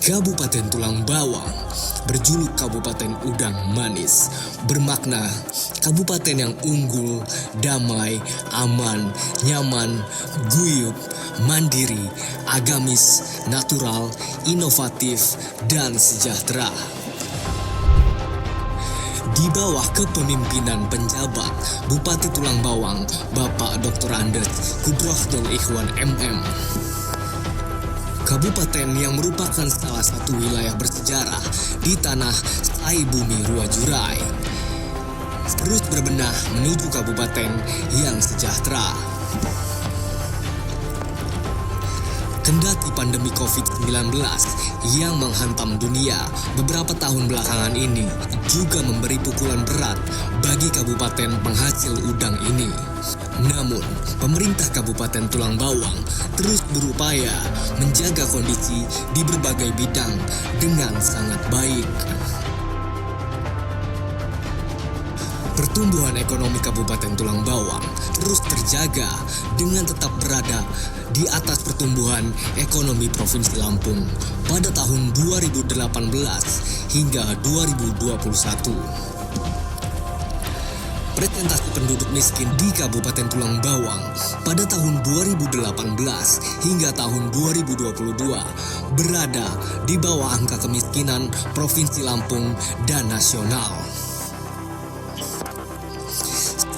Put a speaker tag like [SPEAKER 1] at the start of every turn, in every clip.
[SPEAKER 1] Kabupaten Tulang Bawang berjuluk Kabupaten Udang Manis, bermakna kabupaten yang unggul, damai, aman, nyaman, guyup, mandiri, agamis, natural, inovatif, dan sejahtera. Di bawah kepemimpinan penjabat Bupati Tulang Bawang, Bapak Dr. Andes Kudrohdul Ikhwan MM. Kabupaten yang merupakan salah satu wilayah bersejarah di tanah Sai Bumi Ruwajurai, terus berbenah menuju kabupaten yang sejahtera. Kendati pandemi COVID-19 yang menghantam dunia beberapa tahun belakangan ini juga memberi pukulan berat bagi kabupaten penghasil udang ini. Namun, pemerintah Kabupaten Tulang Bawang terus berupaya menjaga kondisi di berbagai bidang dengan sangat baik. Pertumbuhan ekonomi Kabupaten Tulang Bawang terus terjaga dengan tetap berada di atas pertumbuhan ekonomi Provinsi Lampung pada tahun 2018 hingga 2021. Presentasi penduduk miskin di Kabupaten Tulang Bawang pada tahun 2018 hingga tahun 2022 berada di bawah angka kemiskinan Provinsi Lampung dan nasional.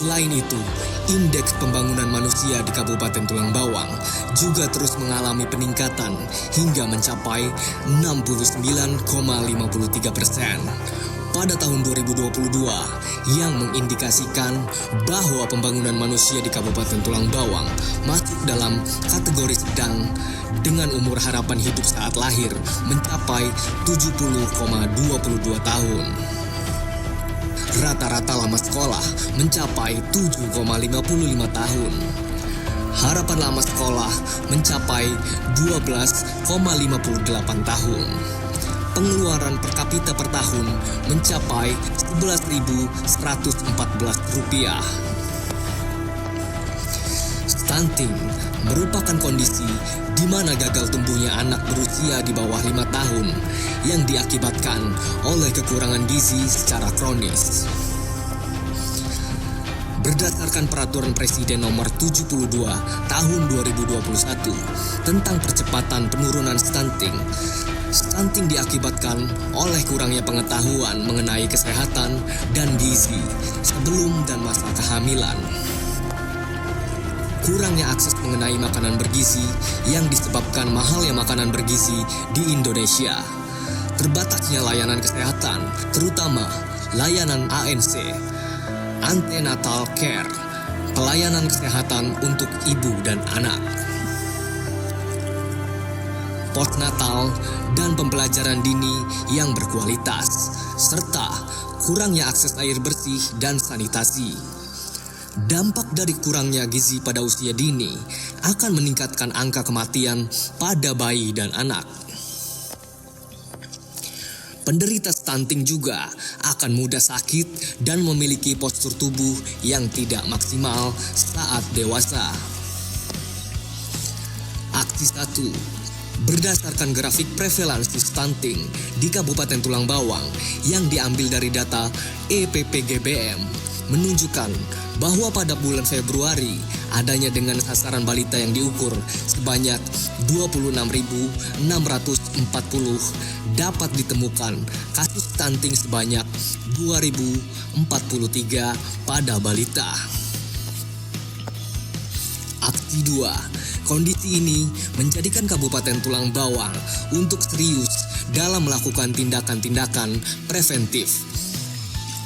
[SPEAKER 1] Selain itu, indeks pembangunan manusia di Kabupaten Tulang Bawang juga terus mengalami peningkatan hingga mencapai 69,53% pada tahun 2022 yang mengindikasikan bahwa pembangunan manusia di Kabupaten Tulang Bawang masuk dalam kategori sedang dengan umur harapan hidup saat lahir mencapai 70,22 tahun. Rata-rata lama sekolah mencapai 7,55 tahun. Harapan lama sekolah mencapai 12,58 tahun. Pengeluaran per kapita per tahun mencapai Rp11.114. Stunting merupakan kondisi di mana gagal tumbuhnya anak berusia di bawah 5 tahun yang diakibatkan oleh kekurangan gizi secara kronis. Berdasarkan Peraturan Presiden Nomor 72 Tahun 2021 tentang percepatan penurunan stunting, stunting diakibatkan oleh kurangnya pengetahuan mengenai kesehatan dan gizi sebelum dan masa kehamilan. Kurangnya akses mengenai makanan bergizi yang disebabkan mahalnya makanan bergizi di Indonesia. Terbatasnya layanan kesehatan, terutama layanan ANC, antenatal care, pelayanan kesehatan untuk ibu dan anak, postnatal, dan pembelajaran dini yang berkualitas, serta kurangnya akses air bersih dan sanitasi. Dampak dari kurangnya gizi pada usia dini akan meningkatkan angka kematian pada bayi dan anak. Penderita stunting juga akan mudah sakit dan memiliki postur tubuh yang tidak maksimal saat dewasa. Aksi 1. Berdasarkan grafik prevalensi stunting di Kabupaten Tulang Bawang yang diambil dari data EPPGBM menunjukkan bahwa pada bulan Februari adanya dengan sasaran balita yang diukur sebanyak 26.640 dapat ditemukan kasus stunting sebanyak 2.043 pada balita. Aksi 2. Kondisi ini menjadikan Kabupaten Tulang Bawang untuk serius dalam melakukan tindakan-tindakan preventif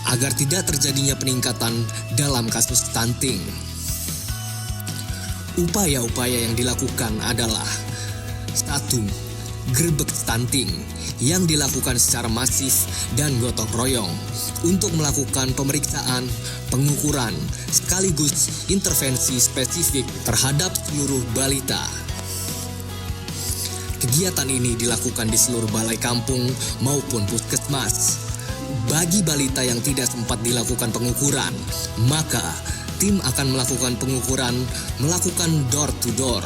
[SPEAKER 1] agar tidak terjadinya peningkatan dalam kasus stunting. Upaya-upaya yang dilakukan adalah 1. Grebek stunting yang dilakukan secara masif dan gotong royong untuk melakukan pemeriksaan, pengukuran, sekaligus intervensi spesifik terhadap seluruh balita. Kegiatan ini dilakukan di seluruh balai kampung maupun puskesmas. Bagi balita yang tidak sempat dilakukan pengukuran, maka tim akan melakukan pengukuran, melakukan door to door.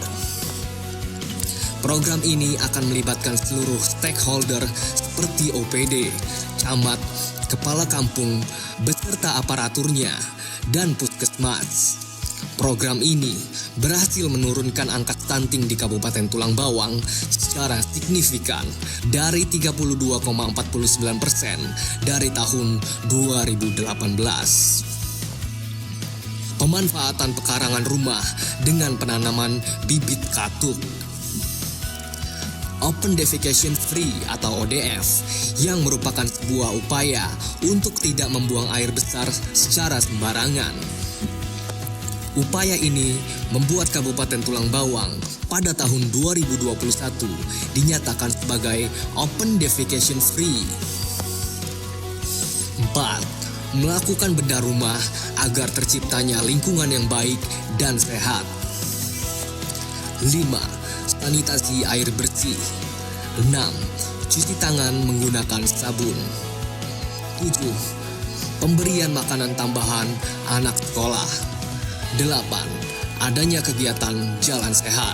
[SPEAKER 1] Program ini akan melibatkan seluruh stakeholder seperti OPD, camat, kepala kampung, beserta aparaturnya, dan puskesmas. Program ini berhasil menurunkan angka stunting di Kabupaten Tulang Bawang secara signifikan dari 32,49% dari tahun 2018. Pemanfaatan pekarangan rumah dengan penanaman bibit katuk. Open Defecation Free atau ODF yang merupakan sebuah upaya untuk tidak membuang air besar secara sembarangan. Upaya ini membuat Kabupaten Tulang Bawang pada tahun 2021 dinyatakan sebagai Open Defecation Free. 4. Melakukan bedah rumah agar terciptanya lingkungan yang baik dan sehat. 5. Sanitasi air bersih. 6. Cuci tangan menggunakan sabun. 7. Pemberian makanan tambahan anak sekolah. 8. Adanya kegiatan jalan sehat.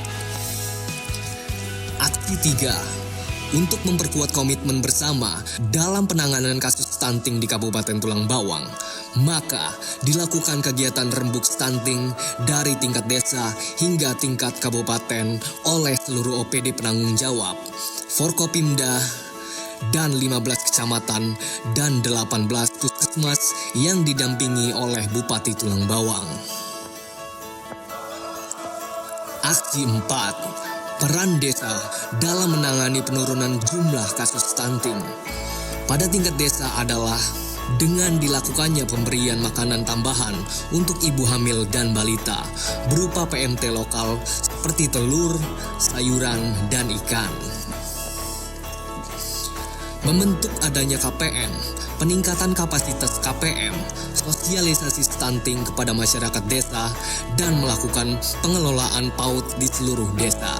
[SPEAKER 1] Aksi 3. Untuk memperkuat komitmen bersama dalam penanganan kasus stunting di Kabupaten Tulang Bawang, maka dilakukan kegiatan rembuk stunting dari tingkat desa hingga tingkat kabupaten oleh seluruh OPD penanggung jawab, Forkopimda, dan 15 kecamatan dan 18 puskesmas yang didampingi oleh Bupati Tulang Bawang. Aksi 4. Peran desa dalam menangani penurunan jumlah kasus stunting pada tingkat desa adalah dengan dilakukannya pemberian makanan tambahan untuk ibu hamil dan balita berupa PMT lokal seperti telur, sayuran, dan ikan. Membentuk adanya KPM, peningkatan kapasitas KPM, sosialisasi stunting kepada masyarakat desa, dan melakukan pengelolaan PAUD di seluruh desa.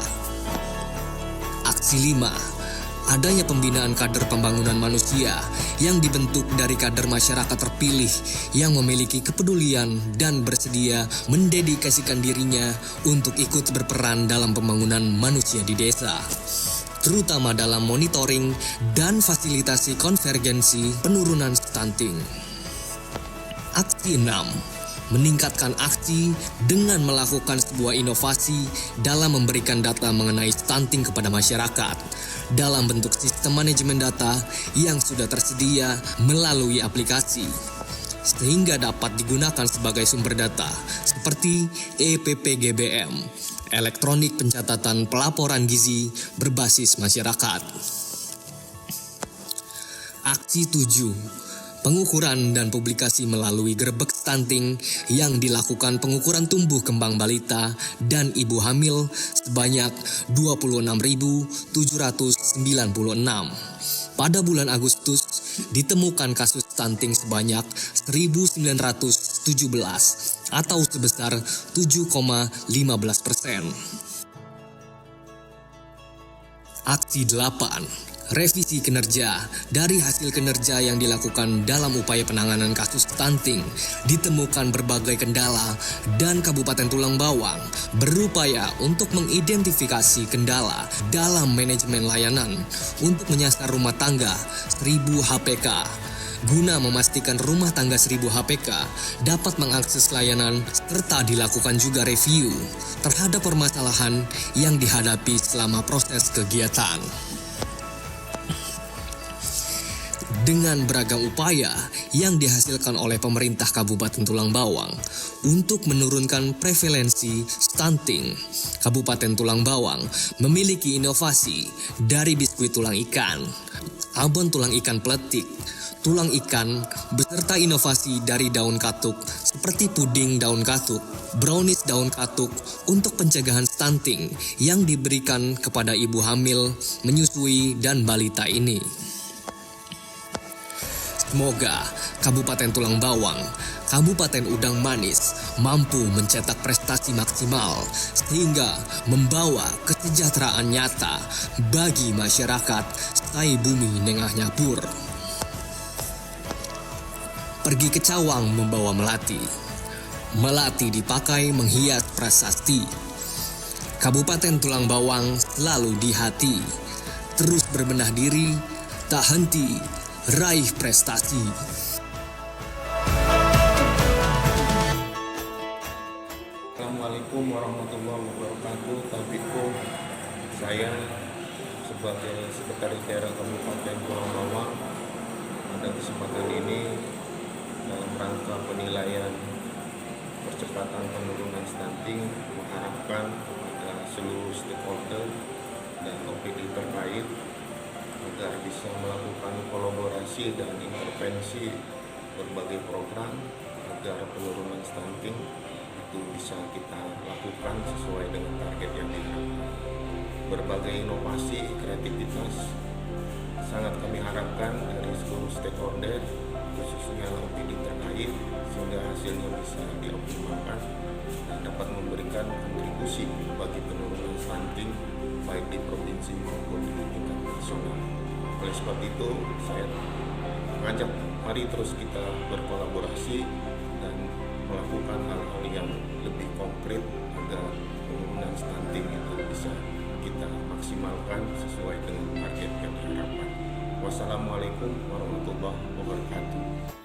[SPEAKER 1] Aksi 5. Adanya pembinaan kader pembangunan manusia yang dibentuk dari kader masyarakat terpilih yang memiliki kepedulian dan bersedia mendedikasikan dirinya untuk ikut berperan dalam pembangunan manusia di desa, terutama dalam monitoring dan fasilitasi konvergensi penurunan stunting. Aksi 6. Meningkatkan aksi dengan melakukan sebuah inovasi dalam memberikan data mengenai stunting kepada masyarakat dalam bentuk sistem manajemen data yang sudah tersedia melalui aplikasi, sehingga dapat digunakan sebagai sumber data seperti EPPGBM, elektronik pencatatan pelaporan gizi berbasis masyarakat. Aksi 7. Pengukuran dan publikasi melalui gerbek stunting yang dilakukan pengukuran tumbuh kembang balita dan ibu hamil sebanyak 26.796. Pada bulan Agustus ditemukan kasus stunting sebanyak 1.917 atau sebesar 7,15%. Aksi 8. Revisi kinerja. Dari hasil kinerja yang dilakukan dalam upaya penanganan kasus stunting, ditemukan berbagai kendala dan Kabupaten Tulang Bawang berupaya untuk mengidentifikasi kendala dalam manajemen layanan untuk menyasar rumah tangga 1000 HPK, guna memastikan rumah tangga 1000 HPK dapat mengakses layanan serta dilakukan juga review terhadap permasalahan yang dihadapi selama proses kegiatan. Dengan beragam upaya yang dihasilkan oleh pemerintah Kabupaten Tulang Bawang untuk menurunkan prevalensi stunting, Kabupaten Tulang Bawang memiliki inovasi dari biskuit tulang ikan, abon tulang ikan peletik, tulang ikan, beserta inovasi dari daun katuk seperti puding daun katuk, brownies daun katuk untuk pencegahan stunting yang diberikan kepada ibu hamil, menyusui, dan balita ini. Semoga Kabupaten Tulang Bawang, Kabupaten Udang Manis mampu mencetak prestasi maksimal sehingga membawa kesejahteraan nyata bagi masyarakat sai bumi nengah nyapur. Pergi ke cawang membawa melati. Melati dipakai menghias prasasti. Kabupaten Tulang Bawang selalu di hati. Terus berbenah diri, tak henti, raih prestasi.
[SPEAKER 2] Assalamualaikum warahmatullahi wabarakatuh. Taufiko, saya sebagai Sekretaris Daerah Kabupaten Tulang Bawang pada kesempatan ini dalam rangka penilaian percepatan penurunan stunting mengharapkan kepada seluruh stakeholder dan OPD terkait agar bisa melakukan kolaborasi dan intervensi berbagai program agar penurunan stunting itu bisa kita lakukan sesuai dengan target yang diharapkan. Berbagai inovasi, kreativitas sangat kami harapkan dari seluruh stakeholder, khususnya OPD terkait, sehingga hasilnya bisa dioptimalkan dan dapat memberikan kontribusi bagi penurunan stunting baik di provinsi maupun di tingkat nasional. Oleh sebab itu, saya mengajak mari terus kita berkolaborasi dan melakukan hal-hal yang lebih konkret agar penurunan stunting itu bisa kita maksimalkan sesuai dengan target yang diharapkan. Wassalamualaikum warahmatullahi wabarakatuh.